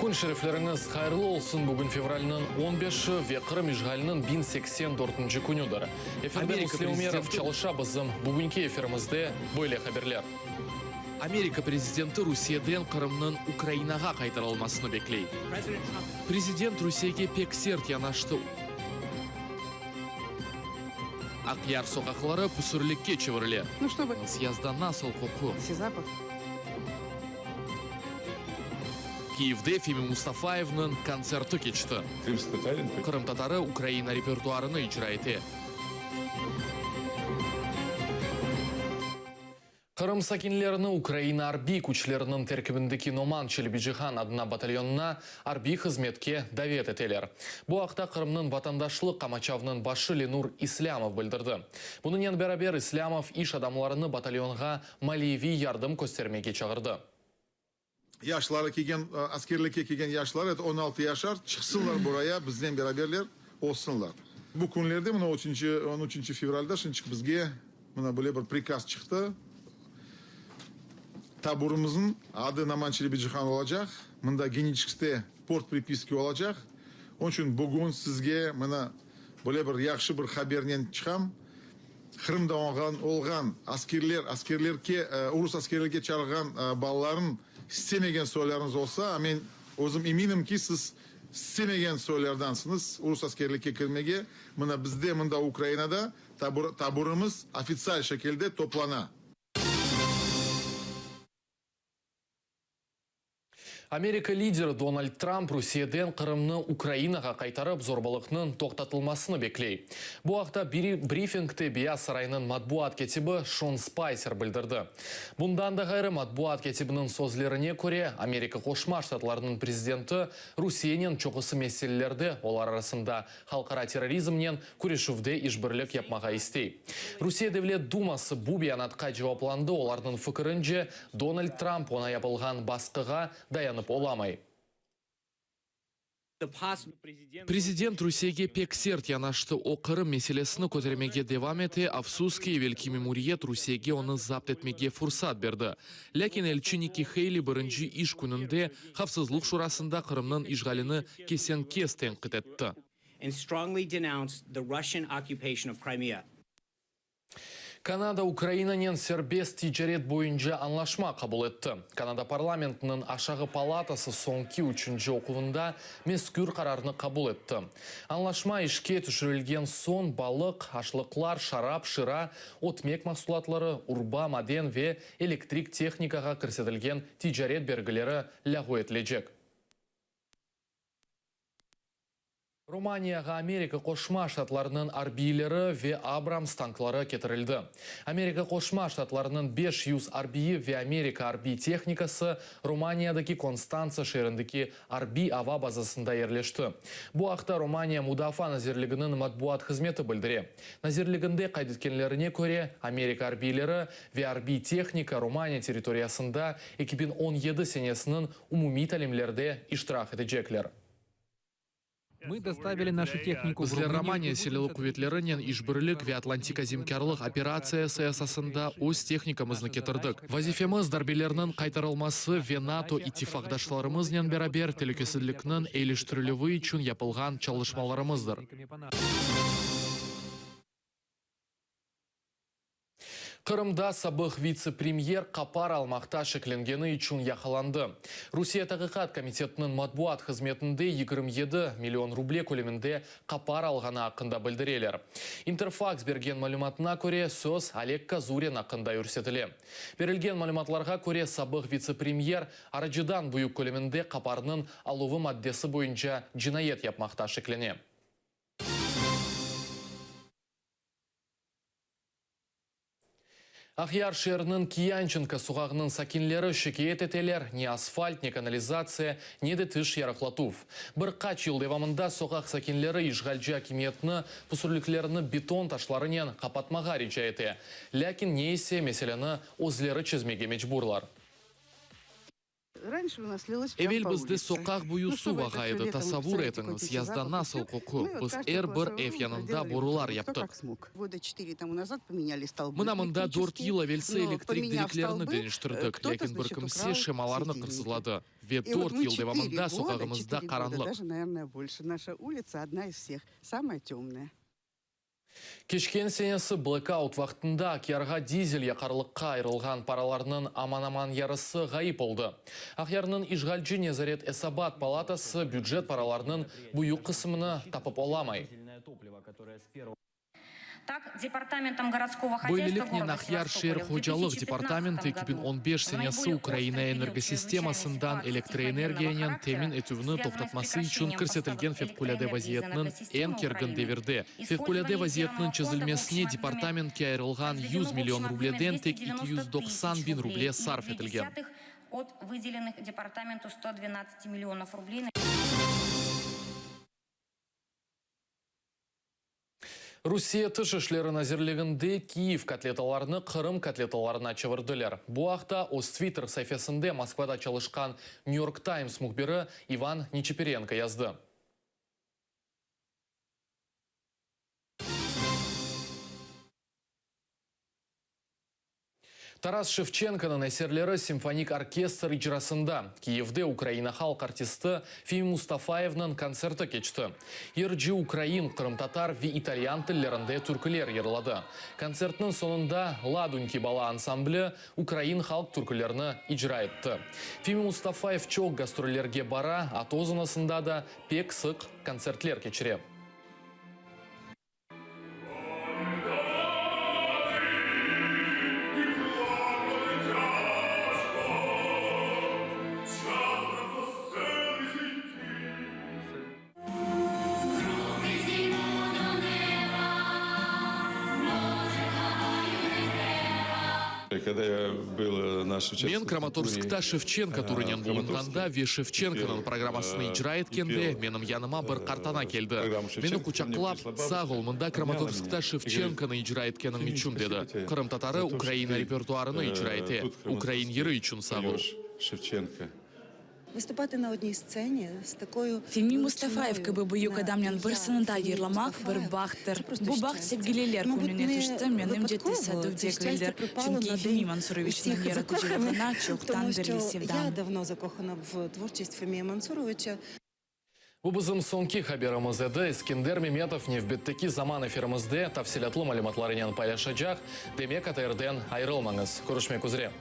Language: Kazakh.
Күн шерифлеріңіз қайырлы олсын. Бүгін февральның 15-ші веқырым ижғалының 1084-ші күнідір. Эфирде Муслим Умеров чалыша бізім бүгінгі эфирімізде бөйле хаберлер. Америка президенті Русиядан Қырымның Украинаға қайтарылмасыны беклей. Президент Русияге пек серт янашты. Ақяр соқақлары пүсірлікке чевірле. Ну что вы? Съезда насыл құқы. Запах. Киевде Фими Мустафаевның концерті кечті. Қырым татары Украина репертуарыны ижра ете. Қырым сакинлеріні Украина арби күчлерінің теркібіндегі Номан Челебиджихан адына батальонына арби қызметке давет етелер. Бұл ақта Қырымның ватандашлық қамачавның башы Ленур Ислямов білдірді. Бұнымен бәрабер Ислямов иш адамларыны батальонға малиеви ярдым көстермеге чағырды. Yaşları kelgan, askerlikka kelgan yoshlar, 16 yaşar, chiqsinlar buraya, bizden beraberler olsunlar. Bu kunlarda, mana 13 fevralda shunchalik bizga mana böyle bir prikaz chiqdi. Taburimizin adı Naman Челебиджихан olacak. Bunda genişlikte port pripiski olacak. Onun için bugün sizge mana böyle bir yaxshi bir xabarni chiqam. Qrimda olgan askerlerke, Urus askerlerge çağırgan balaların istemegen soylarınız olsa, men özüm eminim ki siz istemegen soylardansınız. Urus askerlikке kirmege, mana bizde, mında Ukraynada taburimiz ofitsial şekilde toplana. Америка лидері Дональд Трамп Русиядан Қырымны Украинаға қайтарып зорбалықның тоқтатылмасыны беклей. Бұл ақта брифингте Бия сарайының матбуат кетібі Шон Спайсер білдірді. Бұндан да ғайры матбуат кетібінің сөзлеріне көре Америка Қошма Штатларының президенті Русиянен чоқысы меселелерді олар арасында халқара терроризмнен күрешуде ишбірлік yapmaға істей. Русия Девлет Думасы бұл биянатқа жауапланды, олардың фікірінже Дональд Трамп она yapılған басқыға даянып оламай. Президент Русияге пек серт янашты о Қырым меселесіні көтермеге девам ете, Афсузский великий мемуриет Русияге оны запт етмеге фурсат берді. Ләкин элчі Ники Хейли бірінші иш күнінде Қавсызлық шурасында Қырымның ишғаліні кесен кестен қытетті. Канада Украинанен сербест тижарет бойынша анлашма қабыл етті. Канада парламентінің ашағы палатасы соңки үшінші оқуында мескүр қарарыны қабыл етті. Анлашма ішке түшірілген сон балық, ашлықлар, шарап, шыра, отмек мақсулатлары, урба, маден ве электрик техникаға кірсетілген тижарет бергілері ләғу етілежек. Романияға Америка Қошма Штатларының арбийлері ве Абрамс танклары кетірілді. Америка Қошма Штатларының 500 арбиі ве Америка арби техникасы Романиядaki Констанца шеріндегі арби ава базасында ерлешті. Бұл ақта Романия Мудафа назерлігінің матбуат қызметі білдіре. Назерлігінде қайдеткенлеріне көре Америка арбийлері ве арби техника Романия территориясында 2017 сенесінің умуми талимлерде иштирак етежеклер. Мы доставили нашу технику в Біздер Романия селелі күветлерінен ишбірлік ве Атлантика земкарлық операциясы асасында өз техникамызны кетірдік. Вазифеміз дарбелерінің қайтарылмасы ве НАТО итифақдашларымызнен бәрабер телекесілікнің ейліштірілігі үшін yapılған çalışmalarımızdır. Қырымда сабық вице-премьер қапар алмақта шекленгені үшін яқаланды. Русия Тағиқат комитетінің матбуат қызметінде 27 миллион рубле көлемінде қапар алғаны ақында білдірелер. Интерфакс берген мәліматына көре сөз Олег Казурин ақында өрсетілі. Берілген мәліматларға көре сабық вице-премьер арачыдан бұйық көлемінде қапарының алуы маддесі бойынша жинайет yapмақта шеклене. Ақяр шерінің Киянченко суғағының сакинлері шекет етелер, не асфальт, не канализация, не де тыш ярықлатув. Бір қач ел девамында соғақ сакинлері ишғалжы акиметіні пұсырліклеріні бетон ташларынен қапатмаға реча еті. Ләкін не есе меселені өзлері чізмеге мечбурлар. Раньше у нас лилось прямо Эвел по bizde улице. sokak buyu Ну, su чтобы это всё vagaydı летом tasavvur садики etiniz. купить, Yazda запах, nasıl всё. koku. Мы вот Biz каждый her bir классовый ev рум yanında проделали borular вот кто yaptık. как смог. Года 4 тому назад поменяли столбы Мына мында 4 электрические, yıl evelse но elektrik поменяв direklerini столбы, değiştirdik. кто-то, Lekin bir значит, kimse украл şemalarını светильники. kırsıladı. Ve И вот 4 мы yıl 4 devamında года, sokağımızda 4 года, karanlık. даже, наверное, больше. Наша улица одна из всех, самая темная. Кешкен сенесі blackout вақтында Акярға дизель яқарлыққа айрылған параларының аман-аман ярысы ғайып oldu. Ақярның Ишғалжы Незарет Эсабат палатасы бюджет параларының бұйық қысымыны тапып оламай. Так, департаментом городского хозяйства Бөйлілік города Нахяр шер Севастополя в хожалық 2015 департаменті году 2015 в сенесі наиболее Украина острый период энергосистемасындан чрезвычайной электроэнергиянен ситуации теmin военного этүвіні характера, тоқтатмасы связанной үшін с көрсетілген прекращением февкуляде поставок вазиетінің электроэнергии ен на кергін Украину. деверді. Использование Февкуляде вазиетінің резервного чözілмесіне фонда департаментке айрылған 100 миллион рубледен тек 290 bin рубле сарф етілген. От выделенных департаменту 112 миллионов рублей. Русия тышышлерін әзірлігінде Киев котлеталарыны Қырым котлеталарына чывырдылар. Бұ ақта оз Твиттер сайфасында Москвада çalışқан Нью-Йорк Таймс мұхбері Иван Нечеперенко язды. Тарас Шевченконың әсерлері симфоник оркестр ижрасында. Киевде Украина халық артисті Фими Мустафаевның концерті кечті. Ерджи Украин, Қырым-татар ве итальян тіллерінде түркілер ерлады. Концертінің соңында Ладуньки бала ансамблі Украин халық түркілеріні ижра етті. Фими Мустафаев чоқ гастролерге бара, атозынасында да пек сық концертлер кечіре. Когда я был на Мен Краматорскта Шевченко туринен болынғанда Ве Шевченконың программасыны ижра еткенде менің яныма бір қартана келді. Мені құчақлап, сағыл, мұнда Краматорскта Шевченконы ижра еткенің үшін деді. Қырым татары Украина репертуарыны ижра ете. Украин ері үшін сағыл. Шевченко. Виступати на одній сцені з такою Фими Мустафаев кыбы кадамнян бір сынында ейірламақ, бір бақтыр. Бұ бақт севгелелер күніне түшті, менім жетті сәді дегілдер. Чүнки Фими Мансуровичның яратыжылығына чоқтан бірлі Я севдам. давно закохана в творчість Фемія Мансуровича. Bu bizim sonki haberimizde İskender Memetov nevbetteki zaman efirimizde tafsilatlı malumatlarını paylaşacak. Demek ATR'den ayrılmanız. Görüşmek üzere.